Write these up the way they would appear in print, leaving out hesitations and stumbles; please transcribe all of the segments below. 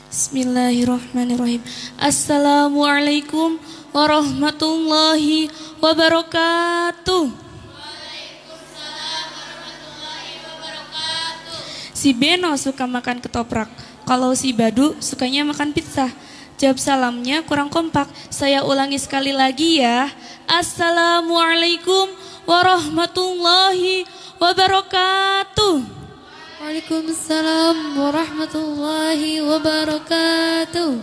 Bismillahirrahmanirrahim. Assalamualaikum warahmatullahi wabarakatuh. Si Beno suka makan ketoprak, kalau si Badu sukanya makan pizza. Jawab salamnya kurang kompak. Saya ulangi sekali lagi ya. Assalamualaikum warahmatullahi wabarakatuh. Waalaikumsalam warahmatullahi wabarakatuh.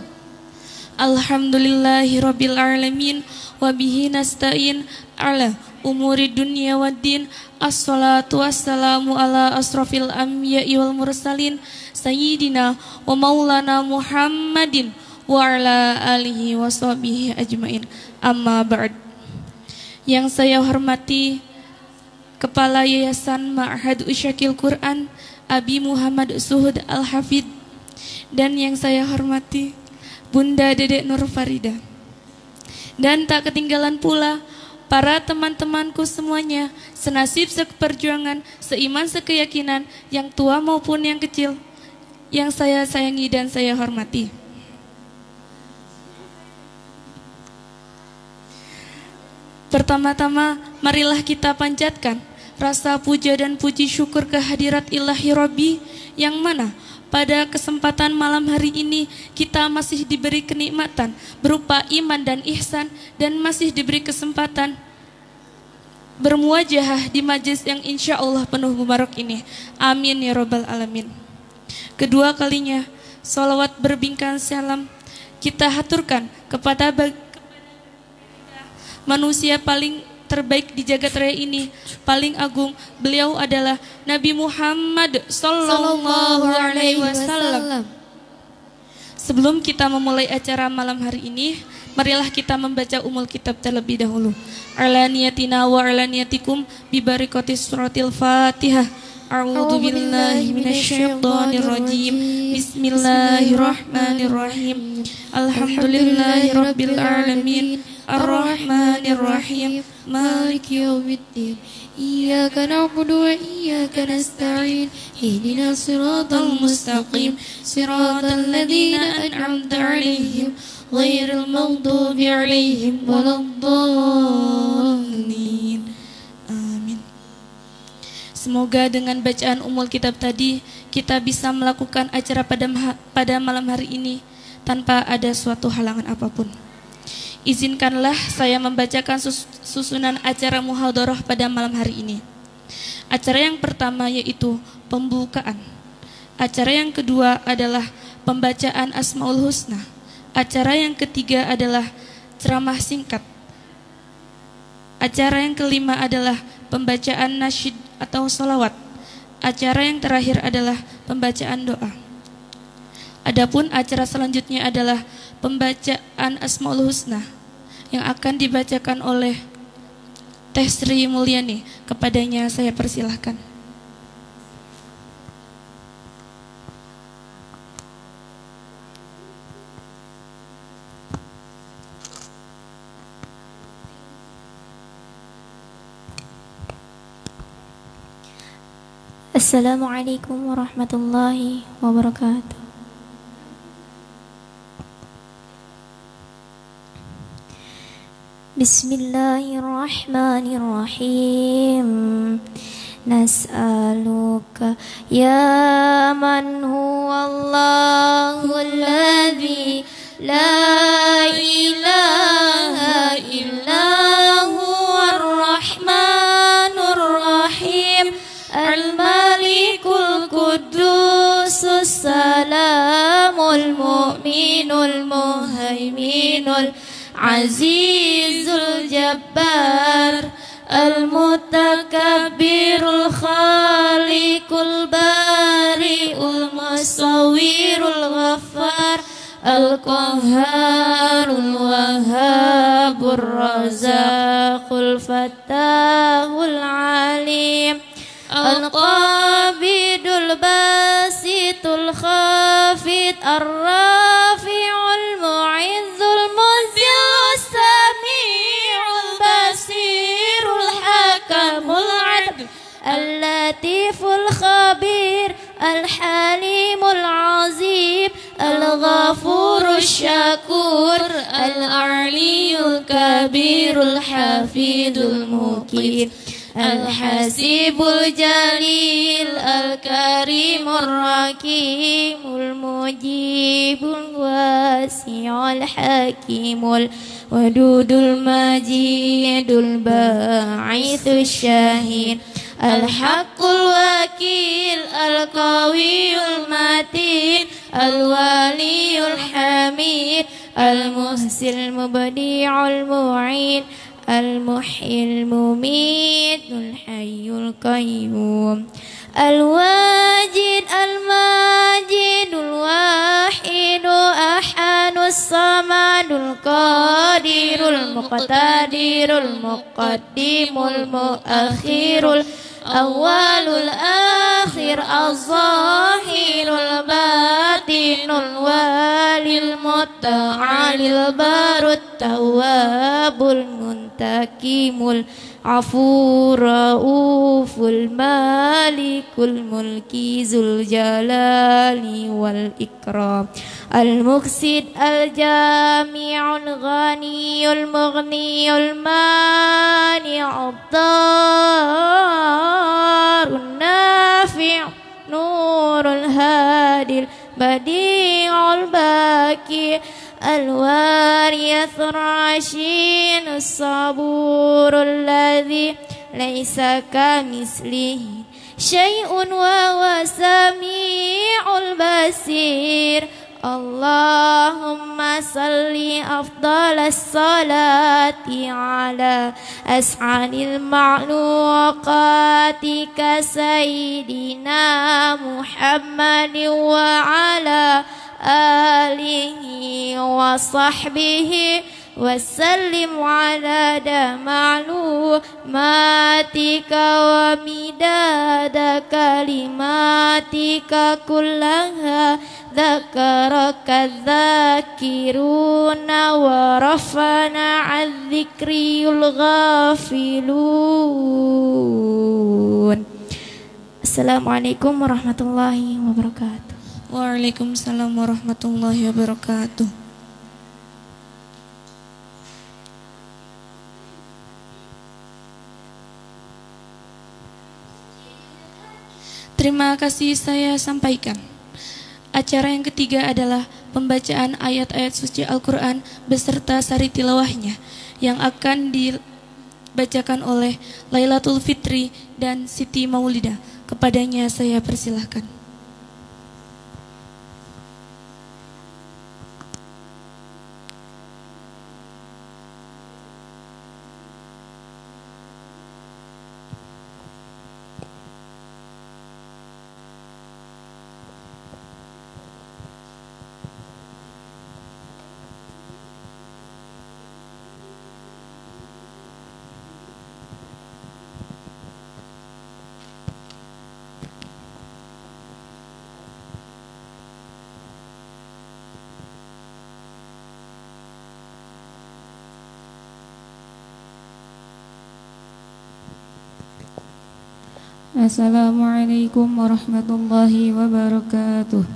Alhamdulillahirabbil alamin wa bihi nasta'in ala umuri dunya waddin. Assalatu wassalamu ala asrafil anbiya'i wal mursalin sayyidina wa maulana Muhammadin wa ala alihi wa sahbihi ajmain. Amma ba'd. Yang saya hormati Kepala Yayasan Ma'had Usyakil Quran Abi Muhammad Suhud Al-Hafid, dan yang saya hormati Bunda Dedek Nur Farida, dan tak ketinggalan pula para teman-temanku semuanya, senasib seperjuangan, seiman sekeyakinan, yang tua maupun yang kecil, yang saya sayangi dan saya hormati. Pertama-tama marilah kita panjatkan rasa puja dan puji syukur kehadirat Ilahi Rabbi, yang mana pada kesempatan malam hari ini kita masih diberi kenikmatan berupa iman dan ihsan, dan masih diberi kesempatan bermuajahah di majlis yang insya Allah penuh mubarak ini. Amin ya robbal alamin. Kedua kalinya salawat berbingkai salam kita haturkan kepada manusia paling terbaik di jagat raya ini, paling agung. Beliau adalah Nabi Muhammad sallallahu alaihi wasallam. Sebelum kita memulai acara malam hari ini, marilah kita membaca umul kitab terlebih dahulu. Ala niyatina wa ala niyatikum bi barakatis suratil Fatihah. A'udzu billahi minasyaitonir rajim. Bismillahirrahmanirrahim. Alhamdulillahirabbil alamin. Ar-Rahmanir Rahim. Maliki yaumiddin. Iyyaka na'budu wa iyyaka nasta'in. Ihdinas siratal mustaqim. Siratal ladzina an'amta 'alaihim ghairil maghdubi 'alaihim waladdallin. Amin. Semoga dengan bacaan umul kitab tadi kita bisa melakukan acara pada malam hari ini tanpa ada suatu halangan apapun. Izinkanlah saya membacakan susunan acara muhadharah pada malam hari ini. Acara yang pertama yaitu pembukaan. Acara yang kedua adalah pembacaan Asmaul Husna. Acara yang ketiga adalah ceramah singkat. Acara yang kelima adalah pembacaan nasyid atau sholawat. Acara yang terakhir adalah pembacaan doa. Adapun acara selanjutnya adalah pembacaan Asmaul Husna yang akan dibacakan oleh Teh Sri Mulyani. Kepadanya saya persilahkan. Assalamualaikum warahmatullahi wabarakatuh. Bismillahirrahmanirrahim. Nas'aluka ya man huwallahu alladzi la ilaha illa huwar rahmanur rahim. Al-Malikul Qudusus Salamul Mu'minul Muhaiminul Azizul Jabbar Al-Mutakabbirul Khaliqul Bari'ul Musawwirul Ghaffar Al-Qahharul Wahhabur Razaqul Fattahul Alim Al-Qabidul Basitul Khafid Ar-Rafi'ul Mu'izzul Muzillus Sami'ul Basirul Hakamul Adl Al-Latiful Khabir Al-Halimul Azim Al-Ghafir الشكور العلي الكبير الحفيظ المقيت الحسيب الجليل الكريم الرحيم المجيب الواسع الحكيم الودود المجيد الباعث الشهيد الحق الوكيل القوي المتين الولي الحميد المحسن المبدع المعين المحيي المميت الحي القيوم الواجد الماجد الواحد أحد الصمد القادر المقتدر المقدم المؤخر الأول الآخر الظاهر الباطن الوالي المتعالي البار التواب المنتقم العفو الرؤوف المالك الملك ذو الجلال والإكرام المقسط الجامع الغني المغني المانع الضار النافع نور الهادي البديع الباكي الوارث الرشيد الصبور الذي ليس كمثله شيء وهو السميع البصير اللهم صل أفضل الصلاة على أسعد المخلوقات كسيدنا محمد وعلى آله وصحبه وسلم عدد معلوماتك ومداد كلماتك كلها ذكرك الذاكرون ورفعنا عن ذكري الغافلون. Assalamualaikum warahmatullahi wabarakatuh. Waalaikumsalam warahmatullahi wabarakatuh. Terima kasih saya sampaikan. Acara yang ketiga adalah pembacaan ayat-ayat suci Al-Quran beserta sari tilawahnya yang akan dibacakan oleh Lailatul Fitri dan Siti Maulidah. Kepadanya saya persilahkan. Assalamualaikum warahmatullahi wabarakatuh.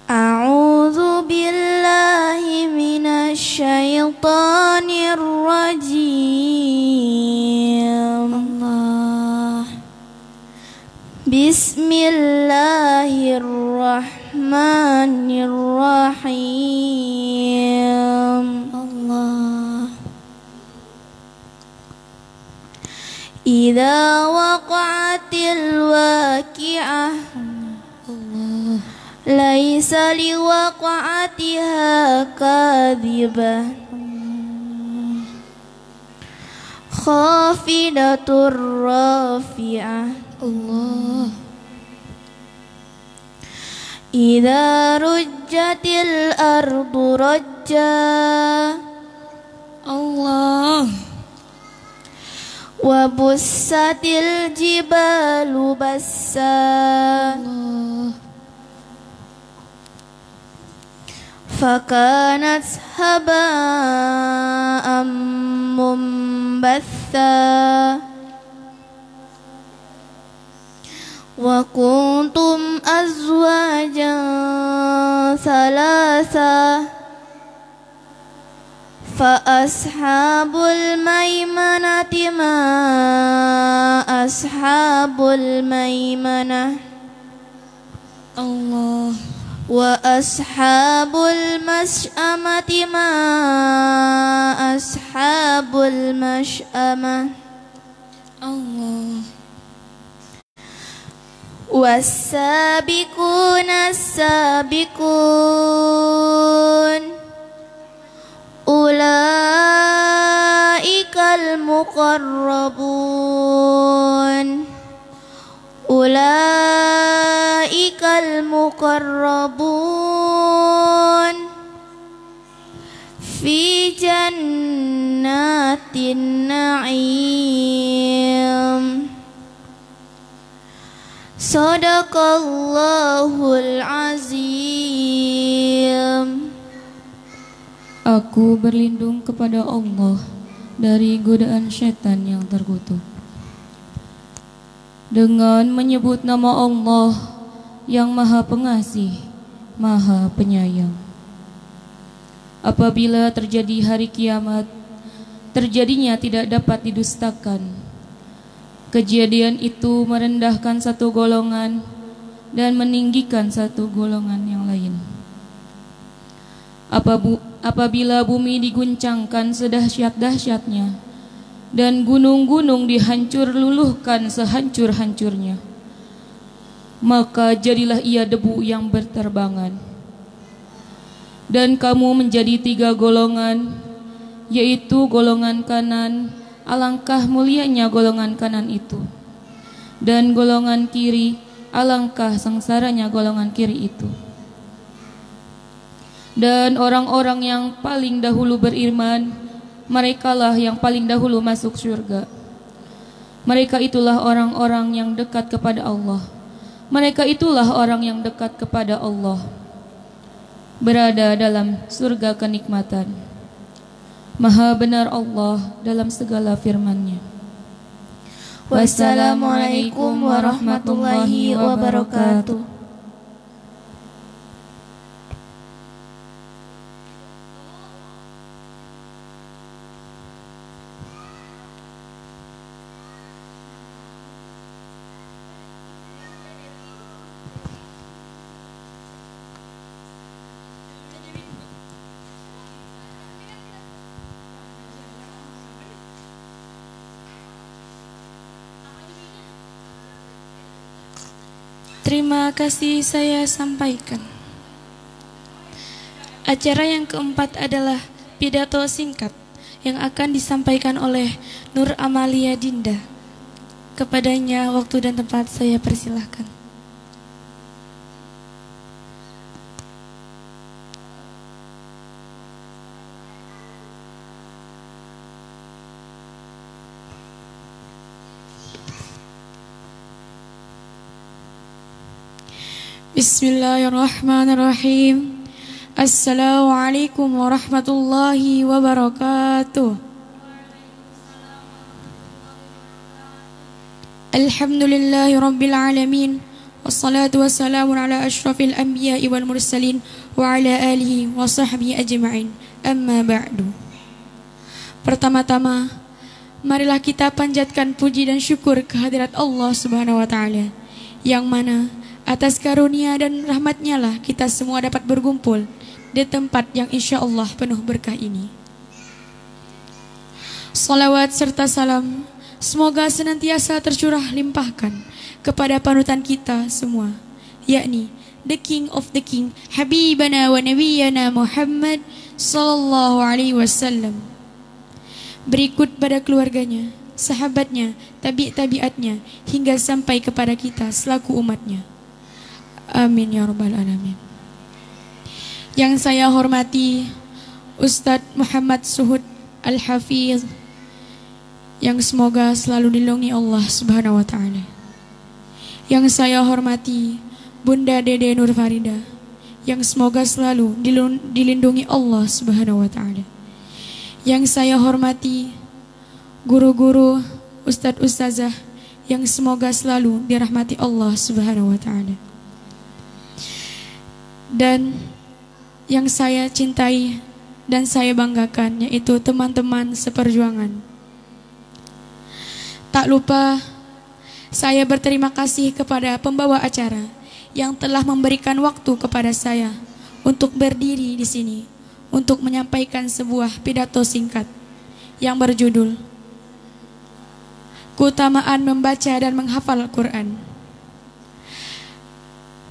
A'udzu billahi minasy syaithanir rajim. Allah. Bismillahirrahmanirrahim. Allah. Idza waqa'atil waqi'ah. Allah. Laisa liwaqa'atiha kadhibah. Khafidatur rafi'ah. Allah. Idza rujjatil ardu rajja. Allah. Wa bussatil jibalu bassa. Allah. Fakanat haba'an mumbatha. وكنتم أزواجا ثلاثا فأصحاب الميمنة ما أصحاب الميمنة الله وأصحاب المشأمة ما أصحاب المشأمة الله والسابقون السابقون أولئك المقربون أولئك المقربون في جنات النعيم Sadaqallahul azim. Aku berlindung kepada Allah dari godaan syaitan yang terkutuk dengan menyebut nama Allah yang Maha Pengasih, Maha Penyayang. Apabila terjadi hari kiamat, terjadinya tidak dapat didustakan. Kejadian itu merendahkan satu golongan dan meninggikan satu golongan yang lain. Apabila bumi diguncangkan sedahsyat-dahsyatnya dan gunung-gunung dihancur luluhkan sehancur-hancurnya, maka jadilah ia debu yang berterbangan. Dan kamu menjadi 3 golongan, yaitu golongan kanan, alangkah mulianya golongan kanan itu, dan golongan kiri, alangkah sengsaranya golongan kiri itu. Dan orang-orang yang paling dahulu beriman, merekalah yang paling dahulu masuk surga. Mereka itulah orang-orang yang dekat kepada Allah. Mereka itulah orang yang dekat kepada Allah, berada dalam surga kenikmatan. Maha benar Allah dalam segala firman-Nya. Wassalamualaikum warahmatullahi wabarakatuh. Terima kasih saya sampaikan. Acara yang keempat adalah pidato singkat yang akan disampaikan oleh Nur Amalia Dinda. Kepadanya waktu dan tempat saya persilahkan. Bismillahirrahmanirrahim. Assalamualaikum warahmatullahi wabarakatuh. Alhamdulillahi rabbil alamin. Wassalatu wassalamu ala ashrafil anbiya'i wal mursalin wa ala alihi wa sahbihi ajma'in. Amma ba'du. Pertama-tama, marilah kita panjatkan puji dan syukur kehadirat Allah Subhanahu wa taala, yang mana atas karunia dan rahmatnya lah kita semua dapat berkumpul di tempat yang insya Allah penuh berkah ini. Salawat serta salam semoga senantiasa tercurah limpahkan kepada panutan kita semua, yakni the King of the King, Habibana wa Nabiyana Muhammad sallallahu alaihi wasallam. Berikut pada keluarganya, sahabatnya, tabi'atnya, hingga sampai kepada kita selaku umatnya. Amin ya rabbal alamin. Yang saya hormati Ustadz Muhammad Suhud Al-Hafiz, yang semoga selalu dilindungi Allah Subhanahu wa taala. Yang saya hormati Bunda Dede Nur Farida, yang semoga selalu dilindungi Allah Subhanahu wa taala. Yang saya hormati guru-guru, ustadz-ustazah yang semoga selalu dirahmati Allah Subhanahu wa taala. Dan yang saya cintai dan saya banggakan yaitu teman-teman seperjuangan. Tak lupa saya berterima kasih kepada pembawa acara yang telah memberikan waktu kepada saya untuk berdiri di sini untuk menyampaikan sebuah pidato singkat yang berjudul Keutamaan Membaca dan Menghafal Al-Quran.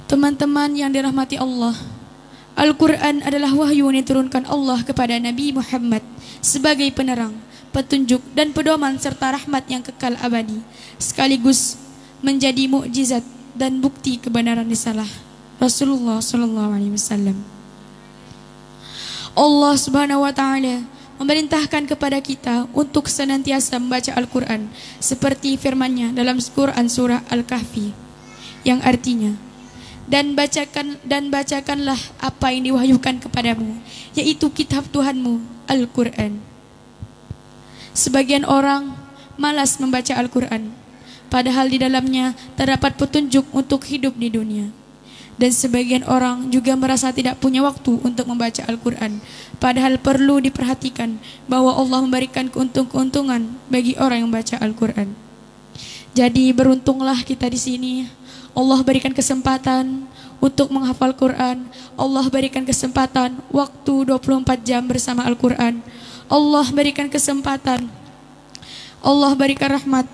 Teman-teman yang dirahmati Allah, Al-Quran adalah wahyu yang diturunkan Allah kepada Nabi Muhammad sebagai penerang, petunjuk dan pedoman serta rahmat yang kekal abadi, sekaligus menjadi mukjizat dan bukti kebenaran risalah Rasulullah SAW. Allah Subhanahu wa taala memerintahkan kepada kita untuk senantiasa membaca Al-Quran seperti firman-Nya dalam Quran surah Al-Kahfi yang artinya dan bacakanlah apa yang diwahyukan kepadamu, yaitu kitab Tuhanmu Al-Quran. Sebagian orang malas membaca Al-Quran, padahal di dalamnya terdapat petunjuk untuk hidup di dunia. Dan sebagian orang juga merasa tidak punya waktu untuk membaca Al-Quran, padahal perlu diperhatikan bahwa Allah memberikan keuntungan bagi orang yang membaca Al-Quran. Jadi beruntunglah kita di sini. Allah berikan kesempatan untuk menghafal Quran. Allah berikan kesempatan waktu 24 jam bersama Al-Quran. Allah berikan kesempatan. Allah berikan rahmat.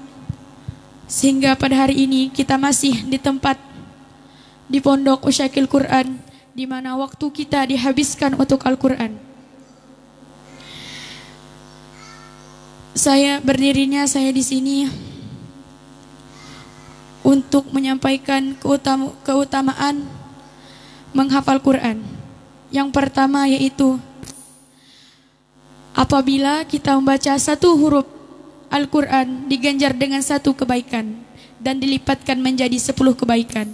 Sehingga pada hari ini kita masih di tempat di pondok Usyakil Quran, di mana waktu kita dihabiskan untuk Al-Quran. Berdirinya saya di sini untuk menyampaikan keutamaan menghafal Quran. Yang pertama yaitu apabila kita membaca satu huruf Al-Quran diganjar dengan satu kebaikan dan dilipatkan menjadi 10 kebaikan.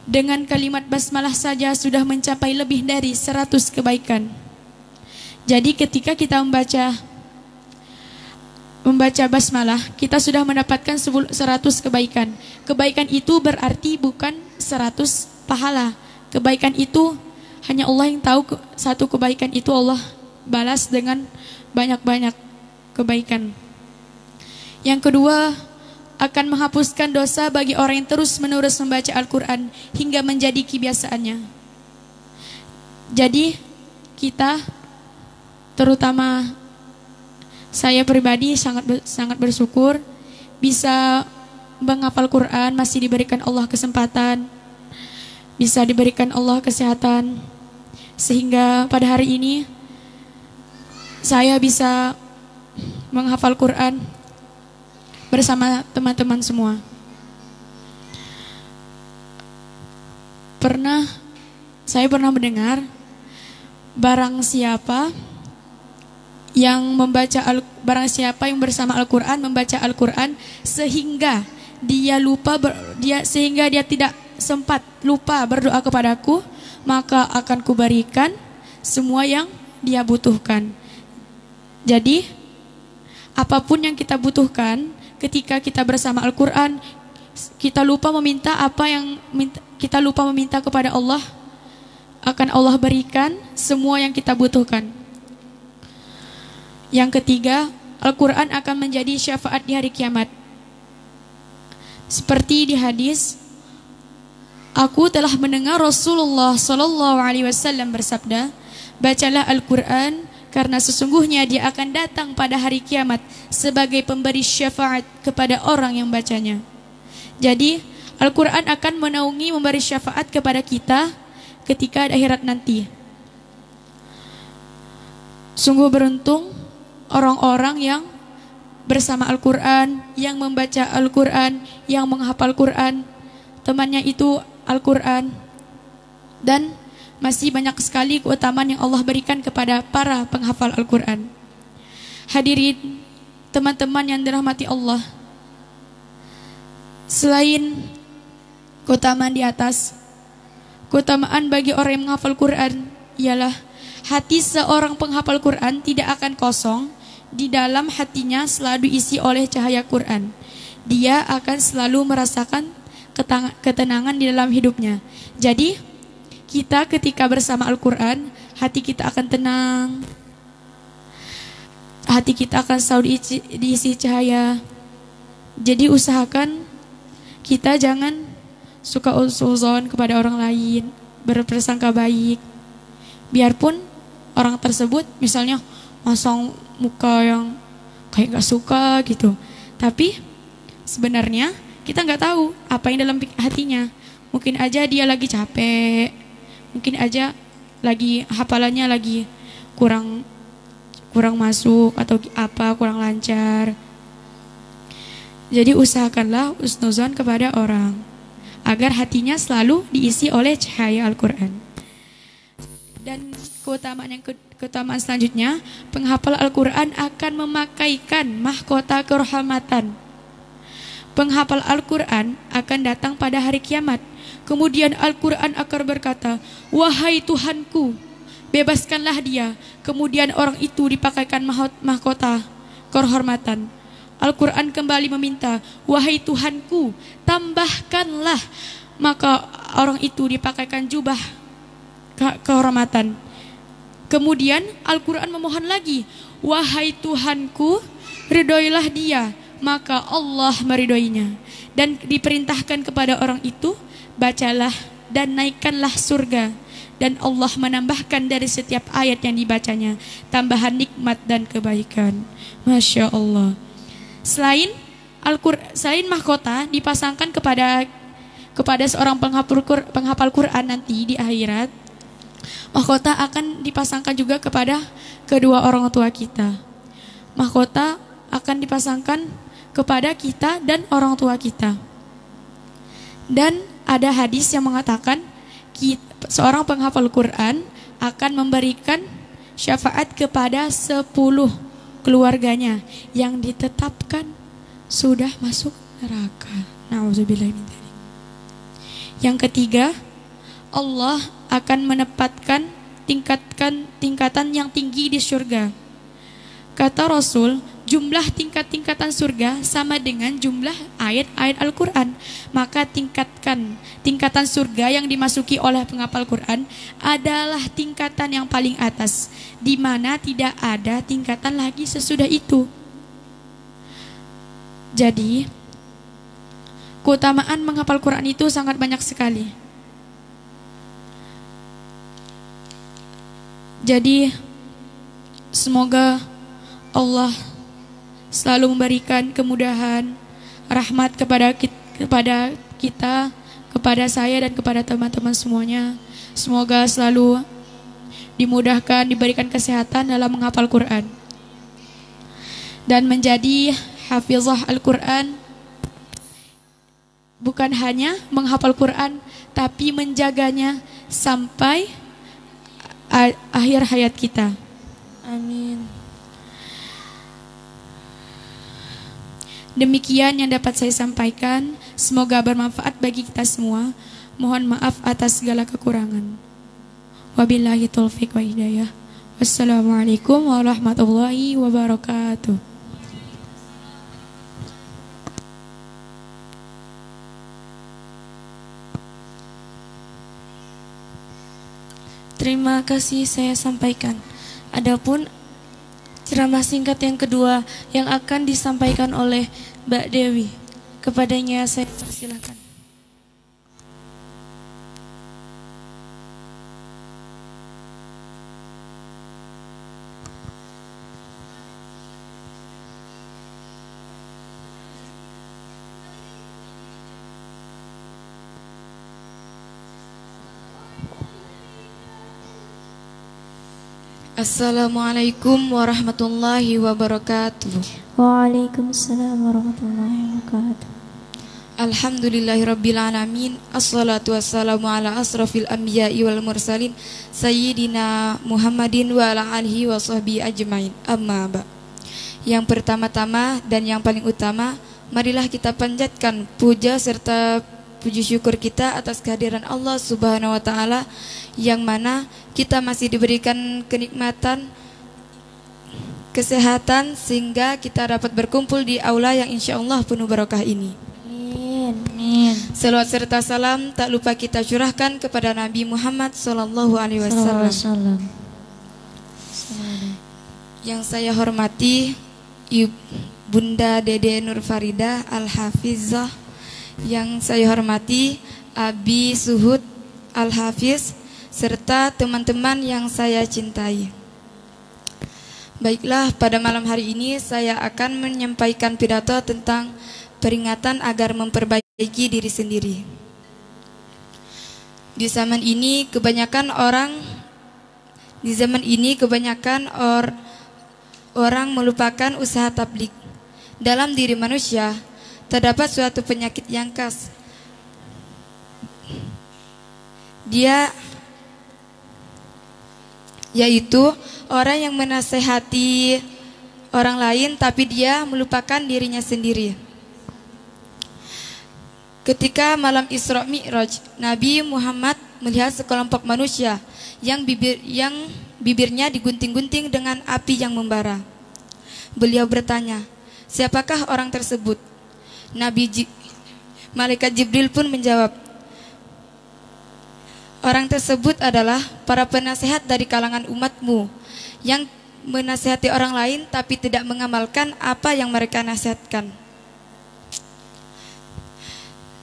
Dengan kalimat basmalah saja sudah mencapai lebih dari 100 kebaikan. Jadi ketika kita membaca basmalah, kita sudah mendapatkan 100 kebaikan. Kebaikan itu berarti bukan 100 pahala. Kebaikan itu hanya Allah yang tahu. Satu kebaikan itu Allah balas dengan banyak-banyak kebaikan. Yang kedua, akan menghapuskan dosa bagi orang yang terus-menerus membaca Al-Quran hingga menjadi kebiasaannya. Jadi kita, terutama saya pribadi sangat bersyukur bisa menghafal Quran, masih diberikan Allah kesempatan, bisa diberikan Allah kesehatan, sehingga pada hari ini saya bisa menghafal Quran bersama teman-teman semua. Saya pernah mendengar barang siapa yang bersama Al-Quran membaca Al-Quran sehingga dia tidak sempat lupa berdoa kepadaku, maka akan kuberikan semua yang dia butuhkan. Jadi apapun yang kita butuhkan ketika kita bersama Al-Quran, kita lupa meminta kepada Allah, akan Allah berikan semua yang kita butuhkan. Yang ketiga, Al-Quran akan menjadi syafaat di hari kiamat. Seperti di hadis, aku telah mendengar Rasulullah SAW bersabda, bacalah Al-Quran karena sesungguhnya dia akan datang pada hari kiamat sebagai pemberi syafaat kepada orang yang bacanya. Jadi Al-Quran akan menaungi memberi syafaat kepada kita ketika di akhirat nanti. Sungguh beruntung orang-orang yang bersama Al-Quran, yang membaca Al-Quran, yang menghafal Quran, temannya itu Al-Quran. Dan masih banyak sekali keutamaan yang Allah berikan kepada para penghafal Al-Quran. Hadirin, teman-teman yang dirahmati Allah, selain keutamaan di atas, keutamaan bagi orang yang menghafal Quran ialah hati seorang penghafal Quran tidak akan kosong di dalam hatinya selalu diisi oleh cahaya Quran, dia akan selalu merasakan ketenangan di dalam hidupnya. Jadi kita ketika bersama Al-Quran, hati kita akan tenang, hati kita akan selalu diisi cahaya. Jadi usahakan kita jangan suka uzon kepada orang lain, berprasangka baik. Biarpun orang tersebut misalnya masang muka yang kayak gak suka gitu, tapi sebenarnya kita gak tahu apa yang dalam hatinya. Mungkin aja dia lagi capek, mungkin aja lagi hafalannya lagi kurang masuk atau apa, kurang lancar. Jadi usahakanlah husnuzon kepada orang agar hatinya selalu diisi oleh cahaya Al-Quran. Dan keutamaan selanjutnya, penghafal Al-Quran akan memakaikan mahkota kerahmatan. Penghafal Al-Quran akan datang pada hari kiamat. Kemudian Al-Quran akan berkata, "Wahai Tuhanku, bebaskanlah dia." Kemudian orang itu dipakaikan mahkota kehormatan. Al-Quran kembali meminta, "Wahai Tuhanku, tambahkanlah." Maka orang itu dipakaikan jubah kehormatan. Kemudian Al-Quran memohon lagi, "Wahai Tuhanku, ridhoilah dia." Maka Allah meridhoinya. Dan diperintahkan kepada orang itu, "Bacalah dan naikkanlah surga." Dan Allah menambahkan dari setiap ayat yang dibacanya tambahan nikmat dan kebaikan. Masya Allah. Selain mahkota dipasangkan kepada seorang penghafal Quran nanti di akhirat, mahkota akan dipasangkan juga kepada kedua orang tua kita. Mahkota akan dipasangkan kepada kita dan orang tua kita. Dan ada hadis yang mengatakan seorang penghafal Quran akan memberikan syafaat kepada 10 keluarganya yang ditetapkan sudah masuk neraka. Nauzubillah min dzalik. Yang ketiga, Allah akan menempatkan tingkatan yang tinggi di surga. Kata Rasul, jumlah tingkatan surga sama dengan jumlah ayat-ayat Al-Quran. Maka tingkatan surga yang dimasuki oleh penghafal Quran adalah tingkatan yang paling atas, di mana tidak ada tingkatan lagi sesudah itu. Jadi keutamaan menghafal Quran itu sangat banyak sekali. Jadi semoga Allah selalu memberikan kemudahan, rahmat kepada kita, kepada saya dan kepada teman-teman semuanya. Semoga selalu dimudahkan, diberikan kesehatan dalam menghafal Quran dan menjadi hafizah Al-Quran. Bukan hanya menghafal Quran, tapi menjaganya sampai akhir hayat kita. Amin. Demikian yang dapat saya sampaikan. Semoga bermanfaat bagi kita semua. Mohon maaf atas segala kekurangan. Wabillahi taufiq wa hidayah. Wassalamualaikum warahmatullahi wabarakatuh. Terima kasih saya sampaikan. Adapun ceramah singkat yang kedua yang akan disampaikan oleh Mbak Dewi. Kepadanya saya persilakan. Assalamualaikum warahmatullahi wabarakatuh. Waalaikumsalam warahmatullahi wabarakatuh. Alhamdulillahirabbil alamin. Assalatu wassalamu ala asrafil anbiya'i wal mursalin sayyidina Muhammadin wa ala alihi wa sahbihi ajmain. Amma ba. Yang pertama-tama dan yang paling utama, marilah kita panjatkan puja serta puji syukur kita atas kehadiran Allah Subhanahu wa taala, yang mana kita masih diberikan kenikmatan kesehatan sehingga kita dapat berkumpul di aula yang insya Allah penuh barokah ini. Amin. Salawat serta salam tak lupa kita curahkan kepada Nabi Muhammad SAW. Yang saya hormati Bunda Dede Nur Farida Al-Hafizah, yang saya hormati Abi Suhud Al-Hafiz, serta teman-teman yang saya cintai. Baiklah, pada malam hari ini saya akan menyampaikan pidato tentang peringatan agar memperbaiki diri sendiri. Di zaman ini kebanyakan orang melupakan usaha tablik. Dalam diri manusia terdapat suatu penyakit yang khas. Yaitu orang yang menasehati orang lain tapi dia melupakan dirinya sendiri. Ketika malam Isra Mi'raj, Nabi Muhammad melihat sekelompok manusia yang bibirnya digunting-gunting dengan api yang membara. Beliau bertanya, "Siapakah orang tersebut?" Malaikat Jibril pun menjawab, "Orang tersebut adalah para penasehat dari kalangan umatmu yang menasihati orang lain tapi tidak mengamalkan apa yang mereka nasihatkan."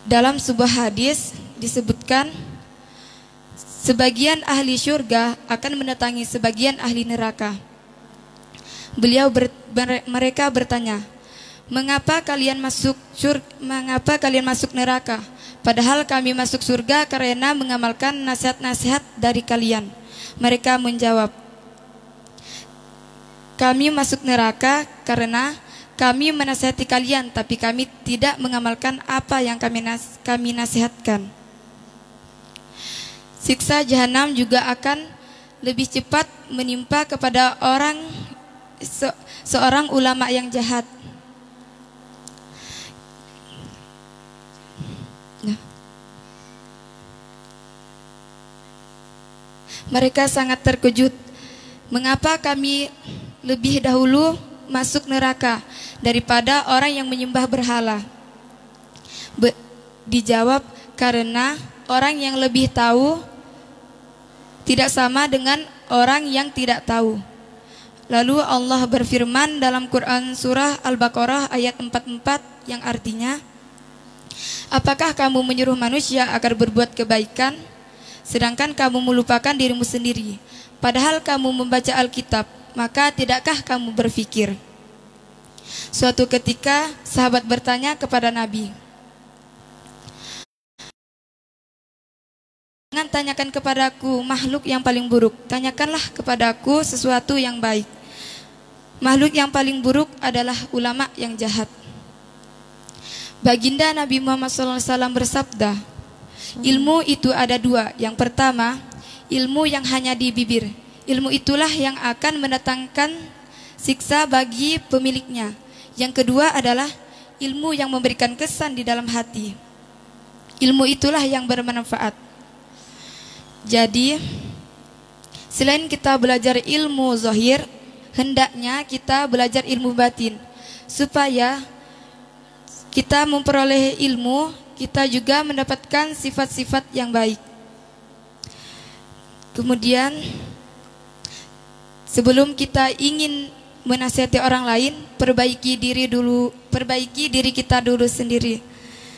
Dalam sebuah hadis disebutkan, sebagian ahli syurga akan mendatangi sebagian ahli neraka. Mereka bertanya, mengapa kalian masuk neraka? Padahal kami masuk surga karena mengamalkan nasihat-nasihat dari kalian. Mereka menjawab, kami masuk neraka karena kami menasihati kalian, tapi kami tidak mengamalkan apa yang kami nasihatkan. Siksa jahanam juga akan lebih cepat menimpa kepada seorang ulama yang jahat. Mereka sangat terkejut. Mengapa kami lebih dahulu masuk neraka daripada orang yang menyembah berhala? Dijawab, karena orang yang lebih tahu tidak sama dengan orang yang tidak tahu. Lalu Allah berfirman dalam Quran surah Al-Baqarah ayat 44 yang artinya, apakah kamu menyuruh manusia agar berbuat kebaikan, sedangkan kamu melupakan dirimu sendiri, padahal kamu membaca Alkitab, maka tidakkah kamu berpikir? Suatu ketika sahabat bertanya kepada Nabi, jangan tanyakan kepadaku makhluk yang paling buruk, tanyakanlah kepadaku sesuatu yang baik. Makhluk yang paling buruk adalah ulama yang jahat. Baginda Nabi Muhammad SAW bersabda, ilmu itu ada dua. Yang pertama, ilmu yang hanya di bibir. Ilmu itulah yang akan mendatangkan siksa bagi pemiliknya. Yang kedua adalah ilmu yang memberikan kesan di dalam hati. Ilmu itulah yang bermanfaat. Jadi, selain kita belajar ilmu zahir, hendaknya kita belajar ilmu batin, supaya kita memperoleh ilmu, kita juga mendapatkan sifat-sifat yang baik. Kemudian, sebelum kita ingin menasihati orang lain, perbaiki diri kita dulu sendiri.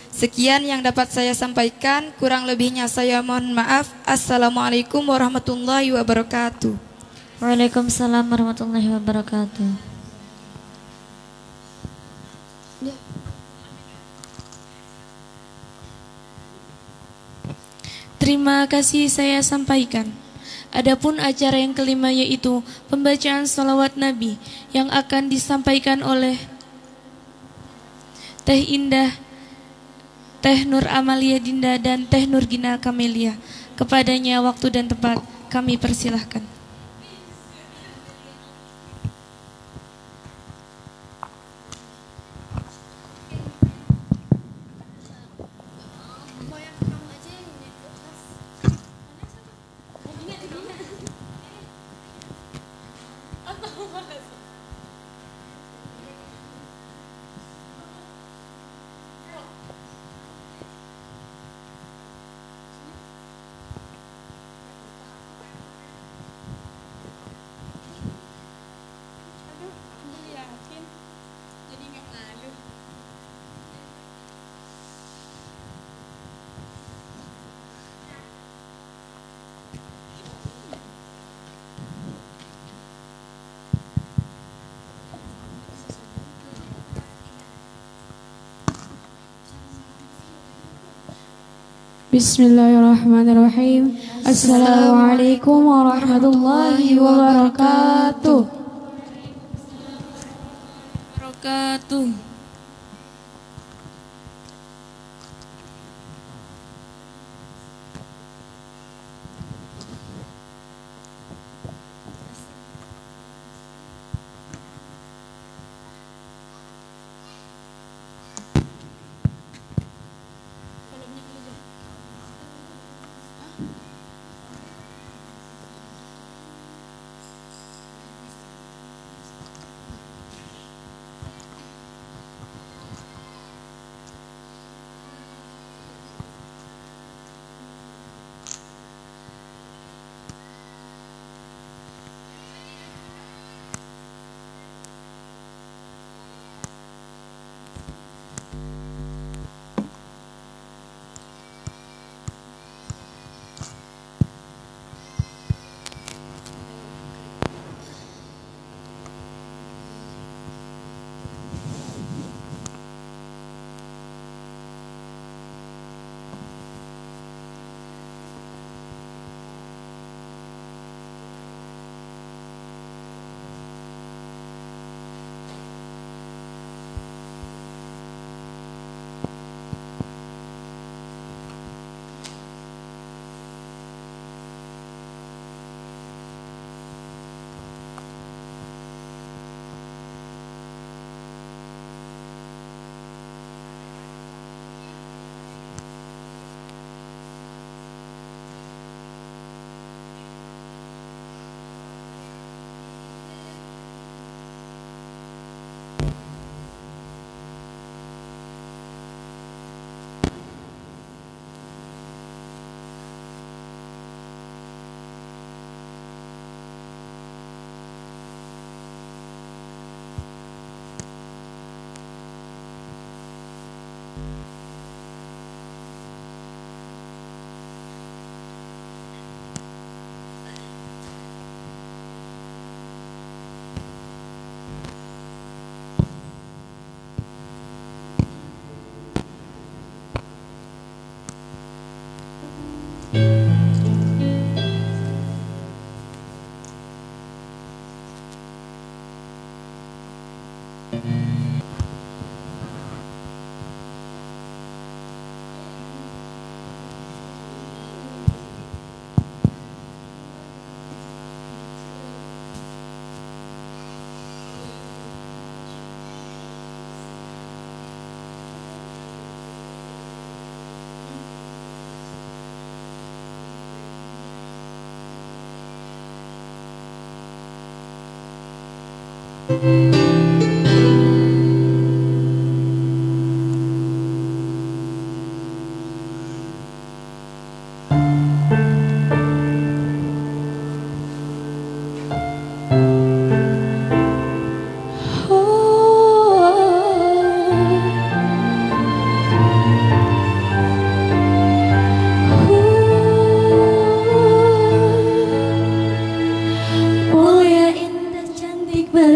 Sekian yang dapat saya sampaikan, kurang lebihnya saya mohon maaf. Assalamualaikum warahmatullahi wabarakatuh. Waalaikumsalam warahmatullahi wabarakatuh. Terima kasih saya sampaikan. Adapun acara yang kelima yaitu pembacaan sholawat Nabi yang akan disampaikan oleh Teh Indah, Teh Nur Amalia Dinda, dan Teh Nur Gina Kamelia. Kepadanya waktu dan tempat kami persilahkan. Bismillahirrahmanirrahim. Assalamualaikum warahmatullahi wabarakatuh.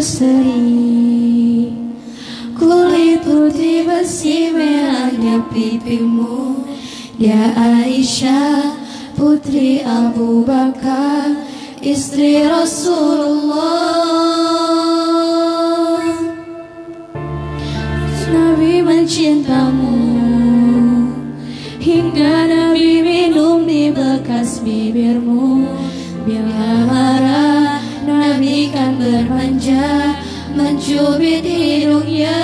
berseri, kulit putih besi merahnya pipimu. Ya Aisyah putri Abu Bakar, istri Rasulullah. Nabi mencintamu hingga Nabi minum di bekas bibirmu. Bila marah Nabi kan bermanja mencubit hidungnya.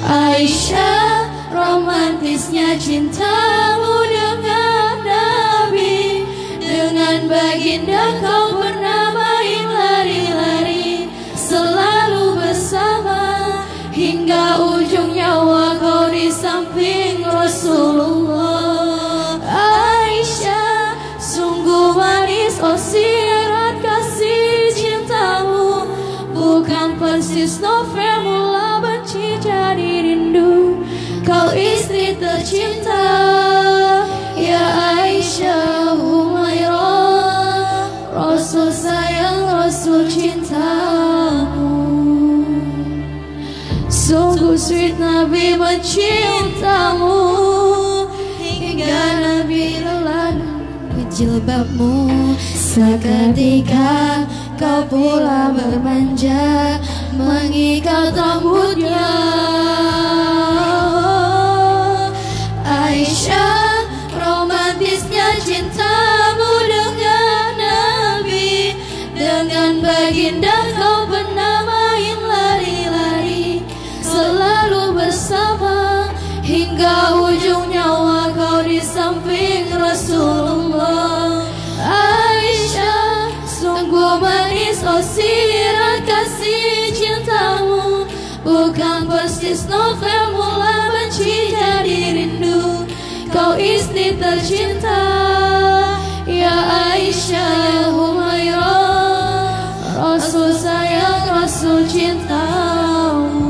Aisyah, romantisnya cintamu dengan Nabi. Dengan baginda kau pernah main lari-lari, selalu bersama hingga ujung nyawa kau di samping Rasulullah. Aisyah, sungguh manis oh sirat kasih cintamu, bukan persis novel mula benci jadi rindu. Kau istri tercinta, ya Aisyah Humairah, Rasul sayang, Rasul cintamu. Sungguh sweet Nabi mencintamu, hingga Nabi lelah jilbabmu. Seketika kau pula bermanja, mengikat rambutnya. Aisyah, romantisnya cintamu dengan Nabi, dengan baginda kau pernah main lari-lari, selalu bersama hingga ujung nyawa kau di samping Rasulullah. Aisyah, sungguh manis oh sirat kasih cintamu, bukan persis novel mula benci jadi rindu. Kau istri tercinta, ya Aisyah, ya Humairah, Rasul sayang, Rasul cintamu.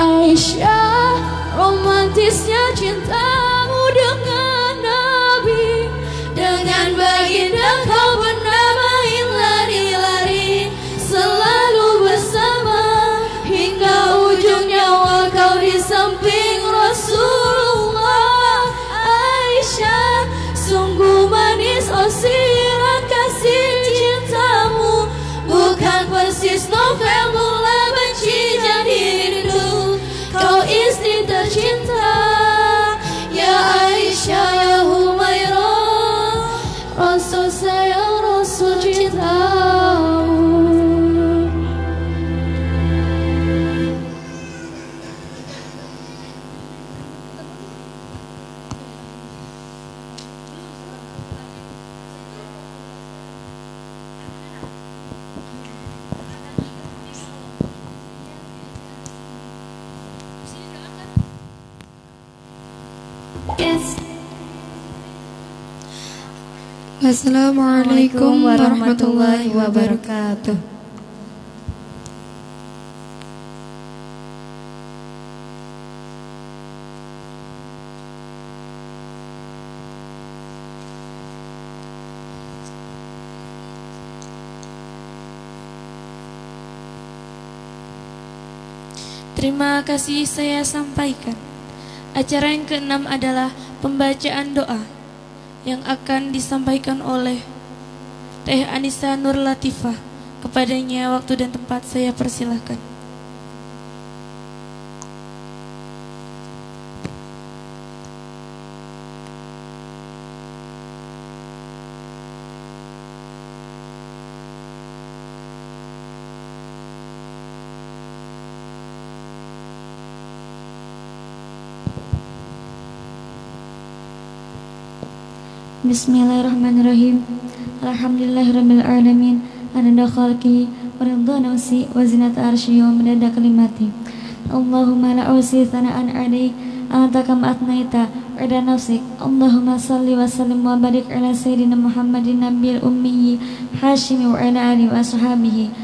Aisyah, romantisnya cintamu dengan Nabi, dengan baginda kau pernah main lari-lari, selalu bersama hingga ujung nyawa kau di samping Rasulullah. Aisyah, sungguh manis oh sirat kasih cintamu, bukan persis novel mula benci jadi rindu. Kau istri tercinta, ya Aisyah, ya Humairah, Rasul sayang, Rasul cintamu. Assalamualaikum warahmatullahi wabarakatuh. Terima kasih saya sampaikan. Acara yang keenam adalah pembacaan doa yang akan disampaikan oleh Teh Anissa Nur Latifah. Kepadanya waktu dan tempat saya persilahkan. Bismillahirrahmanirrahim. Alhamdulillahirabbil alamin. Adada khalqihi wa ridha nafsi wa zinata arsyihi wa midada kalimati. Allahumma la usi thana'an 'alaik anta kama atnaita 'ala nafsik. Allahumma salli wa sallim wa barik 'ala sayyidina Muhammadin nabiyil ummi hashimi wa 'ala alihi wa ashabihi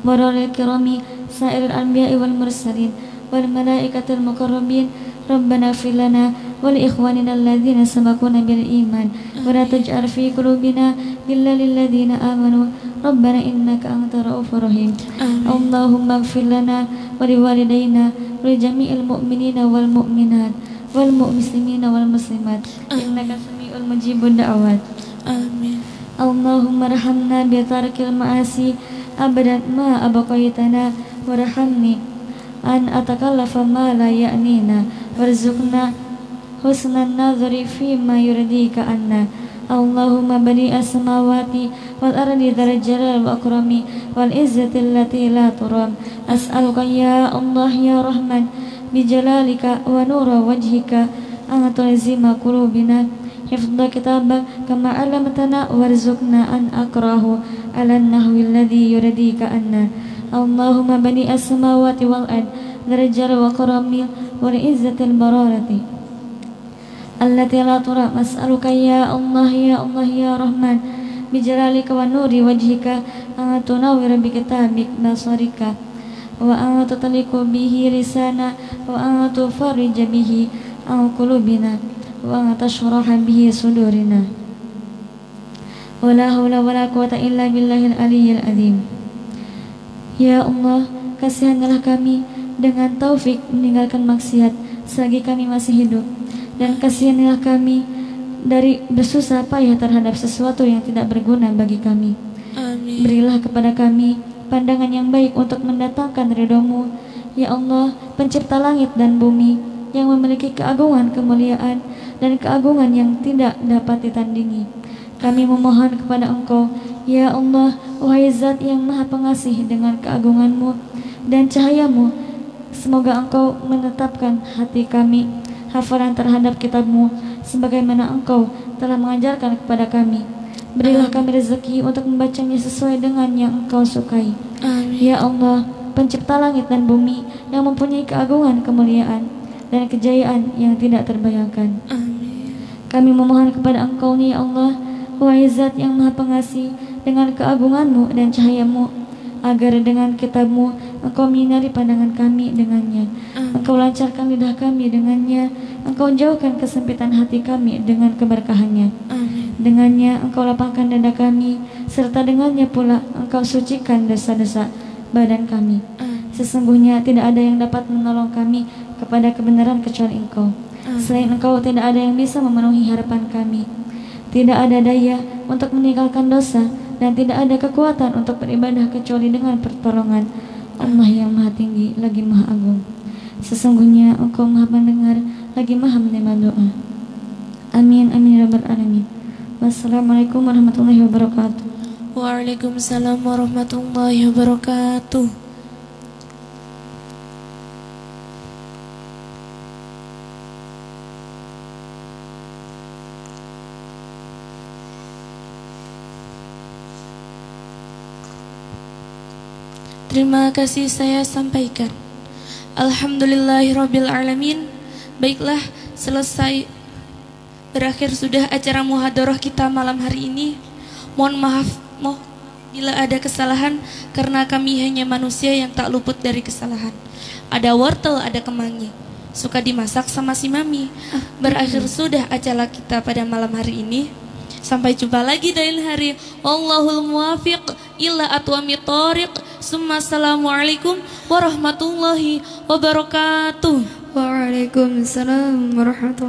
wa ra'il kirami sa'iril anbiya'i wal mursalin wal malaikatil muqarrabin. Rabbana ighfir lana wa li ikhwanina alladhina sabaquna bil iman wa la taj'al fi qulubina ghillan lil ladzina amanu Rabbana innaka antar ra'ufur rahim. Allahumma ighfir lana wa li walidayna wa li jami'il mu'minina wal mu'minat wal muslimina wal muslimat innaka sami'ul mujibud da'awat. Amin. Allahumma rahamna bi tarkil ma'asi abadan ma abaqaitana warhamni an atakallafa ma la ya'nina warzuqna husnan nadhari fi ma yurdika anna. Allahumma bani as-samawati wal ardi dzal jalal wa akrami wal izzati allati la turam. As'aluka ya Allah ya Rahman bi jalalika wa nura wajhika an tulzima qulubina hifdha kitabak kama 'allamtana warzuqna an akrahu على النحو الذي يرضيك عنا. اللهم بني السماوات والأرض ذا الجلال والإكرام والعزة البرارة التي لا ترى، أسألك يا الله يا الله يا رحمن بجلالك ونور وجهك أن تنور بكتابك بصرك وأن تطلق به لسانا وأن تفرج به عن قلوبنا وأن تشرح به صدورنا ولا حول ولا قوة إلا بالله العلي العظيم. Ya Allah, kasihanilah kami dengan taufik meninggalkan maksiat selagi kami masih hidup, dan kasihanilah kami dari bersusah payah terhadap sesuatu yang tidak berguna bagi kami. Amin. Berilah kepada kami pandangan yang baik untuk mendatangkan ridho-Mu, ya Allah, pencipta langit dan bumi yang memiliki keagungan, kemuliaan, dan keagungan yang tidak dapat ditandingi. Kami memohon kepada Engkau, ya Allah, wahai Zat yang Maha Pengasih, dengan keagungan-Mu dan cahaya-Mu, semoga Engkau menetapkan hati kami hafalan terhadap kitab-Mu sebagaimana Engkau telah mengajarkan kepada kami. Berilah kami rezeki untuk membacanya sesuai dengan yang Engkau sukai. Amin. Ya Allah, pencipta langit dan bumi yang mempunyai keagungan, kemuliaan, dan kejayaan yang tidak terbayangkan. Amin. Kami memohon kepada Engkau, ya Allah, wahai Zat yang Maha Pengasih, dengan keagungan-Mu dan cahaya-Mu, agar dengan kitab-Mu Engkau menyinari pandangan kami dengannya. Engkau lancarkan lidah kami dengannya. Engkau jauhkan kesempitan hati kami dengan keberkahannya. Dengannya Engkau lapangkan dada kami, serta dengannya pula Engkau sucikan dosa-dosa badan kami. Sesungguhnya tidak ada yang dapat menolong kami kepada kebenaran kecuali Engkau. Selain Engkau tidak ada yang bisa memenuhi harapan kami. Tidak ada daya untuk meninggalkan dosa, dan tidak ada kekuatan untuk beribadah kecuali dengan pertolongan Allah yang Maha Tinggi lagi Maha Agung. Sesungguhnya Engkau Maha Mendengar lagi Maha Menerima doa. Amin amin ya rabbal alamin. Wassalamualaikum warahmatullahi wabarakatuh. Waalaikumsalam warahmatullahi wabarakatuh. Terima kasih saya sampaikan. Alhamdulillahirabbil alamin. Baiklah, selesai berakhir sudah acara muhadharah kita malam hari ini. Mohon maaf bila ada kesalahan, karena kami hanya manusia yang tak luput dari kesalahan. Ada wortel, ada kemangi, suka dimasak sama si mami. Berakhir sudah acara kita pada malam hari ini. Sampai jumpa lagi dari hari. Wallahul muwafiq ila atwamit thoriq. Assalamualaikum warahmatullahi wabarakatuh. Waalaikumsalam warahmatullahi